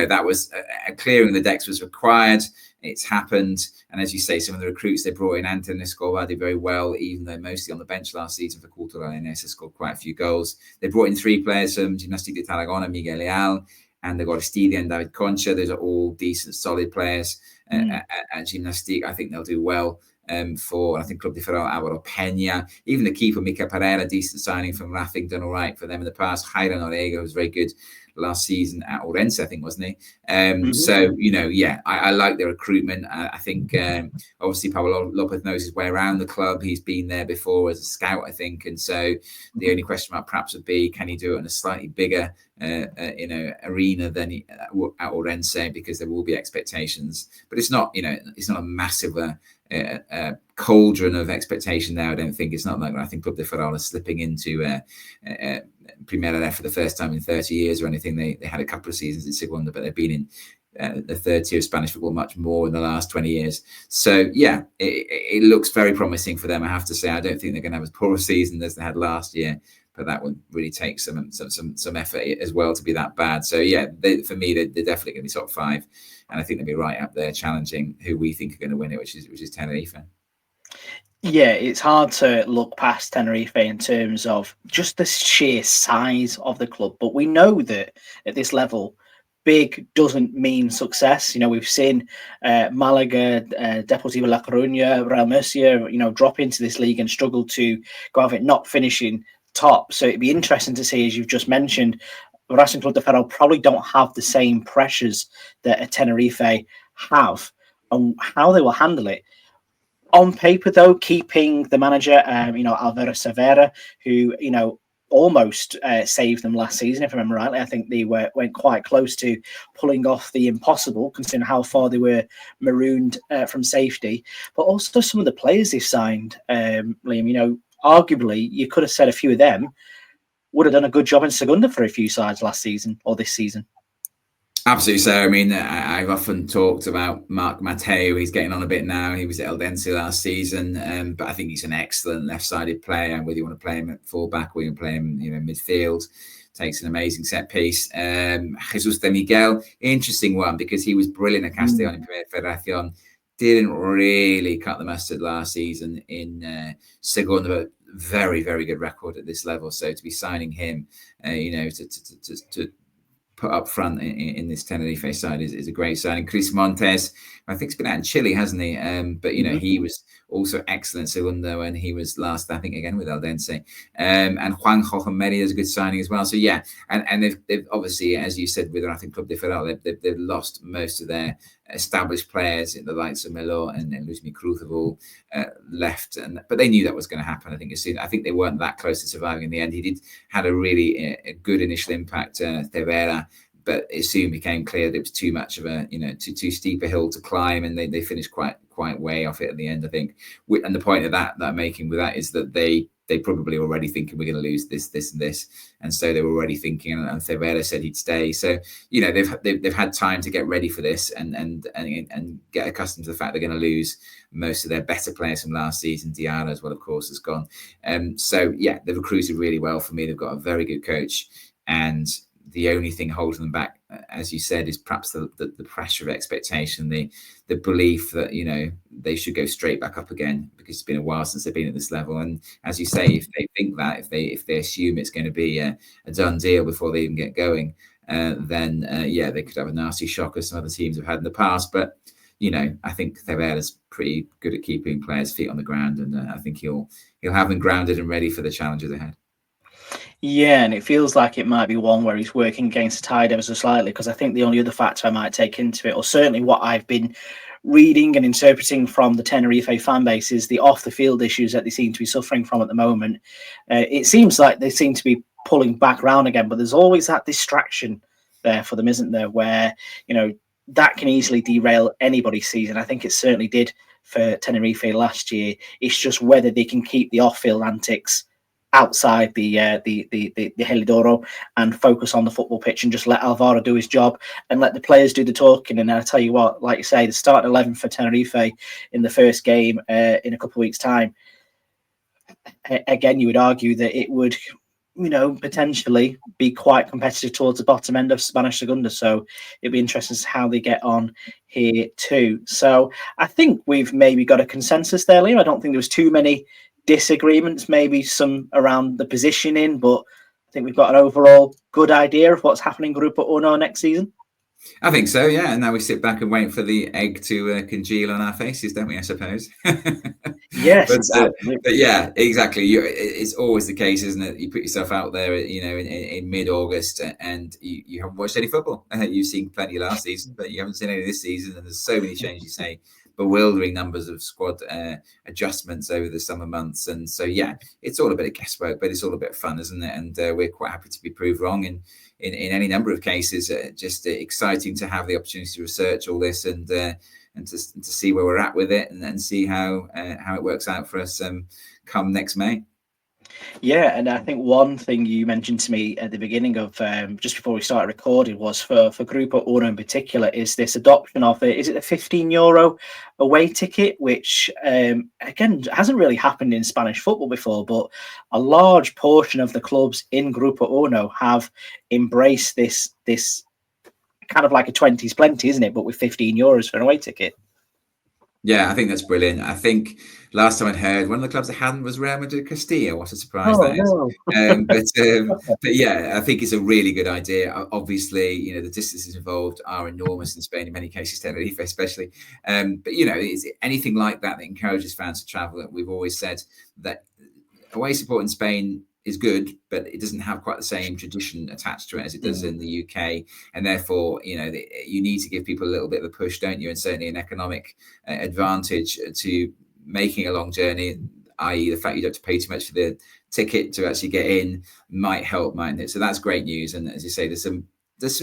Speaker 2: that was a clearing of the decks was required. It's happened. And as you say, some of the recruits they brought in, Anton Escobar did very well, even though mostly on the bench last season for Cultural Leonesa, scored quite a few goals. They brought in 3 players from Gimnàstic de Tarragona, Miguel Leal, and they've got Estilia and David Concha. Those are all decent, solid players. At Gimnàstic, I think they'll do well. For, I think, Club de Ferrol, Álvaro Peña, even the keeper, Mikel Pereira, decent signing from Racing, done all right for them in the past. Jairo Noriega was very good last season at Orense, I think, wasn't he? So, I like their recruitment. I think, obviously, Pablo Lopez knows his way around the club. He's been there before as a scout, I think. And so the only question mark perhaps would be, can he do it in a slightly bigger, arena than at Orense, because there will be expectations. But it's not, it's not a massive cauldron of expectation there. I don't think. It's not like I think Club de Ferrol is slipping into Primera RFEF for the first time in 30 years or anything. They had a couple of seasons in Segunda, but they've been in the third tier of Spanish football much more in the last 20 years. So yeah, it looks very promising for them. I have to say, I don't think they're going to have as poor a season as they had last year, but that would really take some effort as well to be that bad. So yeah, for me, they're definitely going to be top 5. And I think they'll be right up there challenging who we think are going to win it, which is Tenerife.
Speaker 1: Yeah, it's hard to look past Tenerife in terms of just the sheer size of the club. But we know that at this level, big doesn't mean success. We've seen Malaga, Deportivo La Coruña, Real Murcia, drop into this league and struggle to go out of it, not finishing top. So it'd be interesting to see, as you've just mentioned, Racing Club de Ferrol probably don't have the same pressures that a Tenerife have, and how they will handle it. On paper, though, keeping the manager, Alvaro Cervera, who, almost saved them last season, if I remember rightly. I think they went quite close to pulling off the impossible, considering how far they were marooned from safety. But also some of the players they've signed, Liam, arguably you could have said a few of them would have done a good job in Segunda for a few sides last season or this season.
Speaker 2: Absolutely. So, I mean, I've often talked about Marc Mateo. He's getting on a bit now. He was at Eldense last season, but I think he's an excellent left-sided player. Whether you want to play him at fullback or you want to play him, midfield, takes an amazing set piece. Jesus de Miguel, interesting one because he was brilliant at Castellón in Primera Federación. Didn't really cut the mustard last season in Segunda, but very, very good record at this level. So to be signing him, to put up front in this Tenerife side is a great signing. Chris Montes, I think he's been out in Chile, hasn't he? But he was also excellent Segunda when he was last, I think, again with Eldense. And Juanjo Merida is a good signing as well. So yeah, and they've obviously, as you said, with Racing Club de Ferrol, they've lost most of their established players in the likes of Melo and Luis Cruz have all left, but they knew that was going to happen. I think they weren't that close to surviving in the end. He had a really good initial impact, Tevera, but it soon became clear that it was too much of a too steep a hill to climb, and they finished quite way off it at the end, I think. And the point of that making with that is that they probably already thinking we're going to lose this and this, and so they were already thinking. And Tevera said he'd stay, so they've had time to get ready for this and get accustomed to the fact they're going to lose most of their better players from last season. Diarra as well, of course, has gone. So yeah, they've recruited really well for me. They've got a very good coach, and the only thing holding them back, as you said, is perhaps the pressure of expectation, the belief that they should go straight back up again, because it's been a while since they've been at this level. And as you say, if they think that, if they assume it's going to be a done deal before they even get going, then they could have a nasty shock as some other teams have had in the past. But I think Tevera's pretty good at keeping players' feet on the ground, and I think he'll have them grounded and ready for the challenges ahead.
Speaker 1: Yeah, and it feels like it might be one where he's working against the tide ever so slightly, because I think the only other factor I might take into it, or certainly what I've been reading and interpreting from the Tenerife fan base, is the off-the-field issues that they seem to be suffering from at the moment. It seems like they seem to be pulling back around again, but there's always that distraction there for them, isn't there, where, that can easily derail anybody's season. I think it certainly did for Tenerife last year. It's just whether they can keep the off-field antics outside the Helidoro and focus on the football pitch and just let Alvaro do his job and let the players do the talking. And I tell you what, like you say, the starting 11 for Tenerife in the first game in a couple of weeks' time, again, you would argue that it would, potentially be quite competitive towards the bottom end of Spanish Segunda. So it'd be interesting to see how they get on here too. So I think we've maybe got a consensus there, Liam. I don't think there was too many disagreements, maybe some around the positioning, but I think we've got an overall good idea of what's happening in Grupo Uno next season.
Speaker 2: I think so, yeah. And now we sit back and wait for the egg to congeal on our faces, don't we, I suppose?
Speaker 1: Yes,
Speaker 2: but yeah, exactly. It's always the case, isn't it? You put yourself out there, in mid-August, and you haven't watched any football. You've seen plenty last season, but you haven't seen any this season, and there's so many changes, you say, bewildering numbers of squad adjustments over the summer months. And so, yeah, it's all a bit of guesswork, but it's all a bit of fun, isn't it? And we're quite happy to be proved wrong in any number of cases. Just exciting to have the opportunity to research all this and to see where we're at with it, and see how it works out for us come next May.
Speaker 1: Yeah, and I think one thing you mentioned to me at the beginning of just before we started recording was for Grupo Uno in particular is this adoption of it. Is it a €15 away ticket, which again hasn't really happened in Spanish football before, but a large portion of the clubs in Grupo Uno have embraced this kind of like a 20s plenty, isn't it? But with €15 for an away ticket.
Speaker 2: Yeah, I think that's brilliant. I think last time I'd heard, one of the clubs that hadn't was Real Madrid Castilla. What a surprise that is. But yeah, I think it's a really good idea. Obviously, the distances involved are enormous in Spain, in many cases, Tenerife especially. But, it's anything like that encourages fans to travel. We've always said that away support in Spain is good, but it doesn't have quite the same tradition attached to it as it does in the UK. And therefore, you need to give people a little bit of a push, don't you? And certainly an economic advantage to making a long journey. i.e. the fact you don't have to pay too much for the ticket to actually get in, might help, mightn't it? So that's great news. And as you say, there's some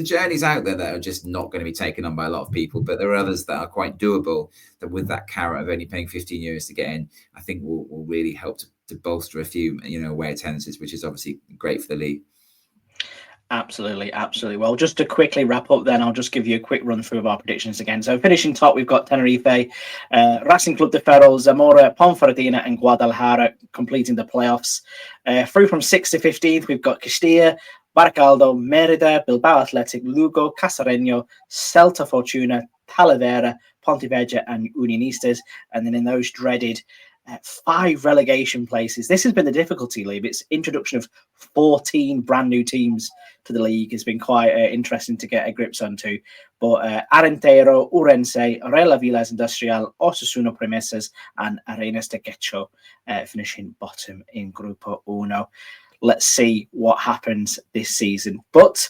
Speaker 2: journeys out there that are just not going to be taken on by a lot of people, but there are others that are quite doable, that with that carrot of only paying 15 euros to get in, I think will really help to bolster a few, away attendances, which is obviously great for the league.
Speaker 1: Absolutely. Well, just to quickly wrap up then, I'll just give you a quick run through of our predictions again. So finishing top, we've got Tenerife, Racing Club de Ferrol, Zamora, Ponferradina and Guadalajara completing the playoffs. Through from 6th to 15th, we've got Castilla, Baracaldo, Merida, Bilbao Athletic, Lugo, Casareño, Celta Fortuna, Talavera, Pontevedra and Unionistas. And then in those dreaded 5 relegation places. This has been the difficulty, Liam. It's introduction of 14 brand new teams to the league has been quite interesting to get a grips onto. But Arentero, Urense, Real Avilas Industrial, Osasuna Promesas and Arenas de Getxo finishing bottom in Grupo Uno. Let's see what happens this season. But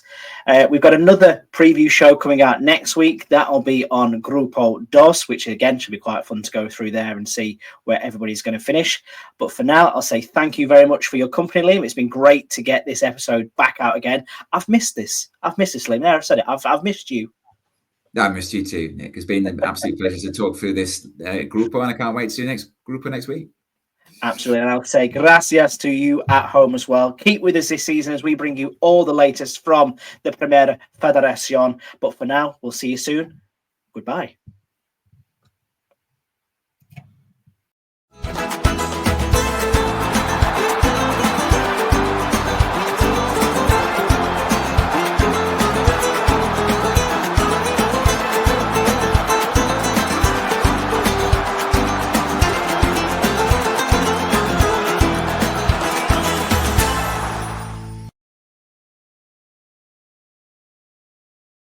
Speaker 1: we've got another preview show coming out next week. That'll be on Grupo Dos, which again should be quite fun to go through there and see where everybody's going to finish. But for now, I'll say thank you very much for your company, Liam. It's been great to get this episode back out again. I've missed this, Liam. There, I've said it. I've missed you.
Speaker 2: I missed you too, Nick. It's been an absolute pleasure to talk through this Grupo, and I can't wait to see you next Grupo next week.
Speaker 1: Absolutely. And I'll say gracias to you at home as well. Keep with us this season as we bring you all the latest from the Primera Federación. But for now, we'll see you soon. Goodbye.